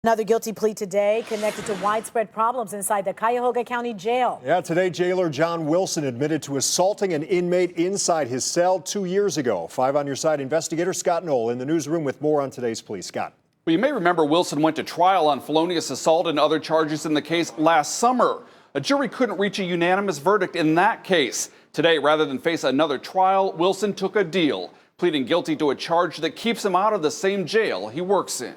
Another guilty plea today connected to widespread problems inside the Cuyahoga County jail. Yeah, today jailer John Wilson admitted to assaulting an inmate inside his cell 2 years ago. 5 on your side investigator Scott Knoll in the newsroom with more on today's plea. Scott. Well, you may remember Wilson went to trial on felonious assault and other charges in the case last summer. A jury couldn't reach a unanimous verdict in that case. Today, rather than face another trial, Wilson took a deal, pleading guilty to a charge that keeps him out of the same jail he works in.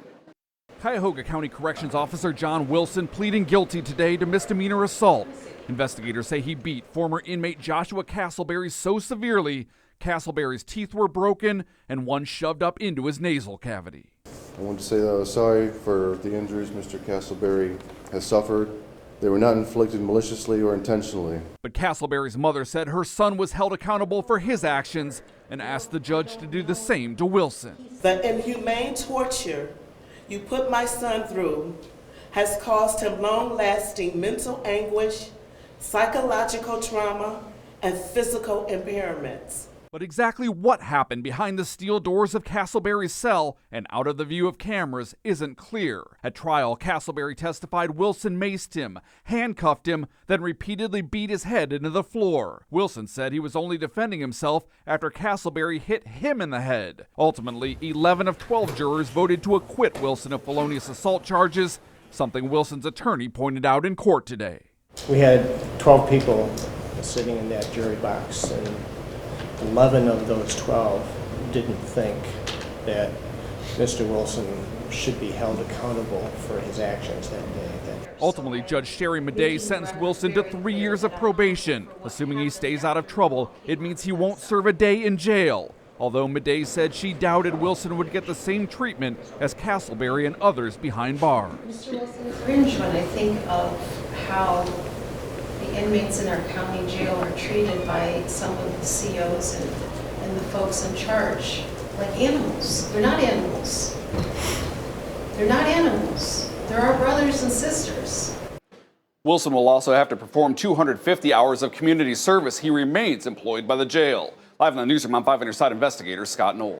Cuyahoga County Corrections Officer John Wilson pleading guilty today to misdemeanor assault. Investigators say he beat former inmate Joshua Castleberry so severely, Castleberry's teeth were broken and one shoved up into his nasal cavity. I want to say that I was sorry for the injuries Mr. Castleberry has suffered. They were not inflicted maliciously or intentionally. But Castleberry's mother said her son was held accountable for his actions and asked the judge to do the same to Wilson. The inhumane torture you put my son through has caused him long-lasting mental anguish, psychological trauma, and physical impairments. But exactly what happened behind the steel doors of Castleberry's cell and out of the view of cameras isn't clear. At trial, Castleberry testified Wilson maced him, handcuffed him, then repeatedly beat his head into the floor. Wilson said he was only defending himself after Castleberry hit him in the head. Ultimately, 11 of 12 jurors voted to acquit Wilson of felonious assault charges, something Wilson's attorney pointed out in court today. We had 12 people sitting in that jury box, and 11 of those 12 didn't think that Mr. Wilson should be held accountable for his actions that day. Ultimately, Judge Sherry Madej sentenced Wilson to 3 years of probation. Assuming he stays out of trouble, it means he won't serve a day in jail. Although Madej said she doubted Wilson would get the same treatment as Castleberry and others behind bars. Mr. Wilson, I cringe when I think of how the inmates in our county jail are treated by some of the COs and the folks in charge like animals. They're not animals. They're not animals. They're our brothers and sisters. Wilson will also have to perform 250 hours of community service. He remains employed by the jail. Live in the newsroom, I'm 5 on your side investigator Scott Knoll.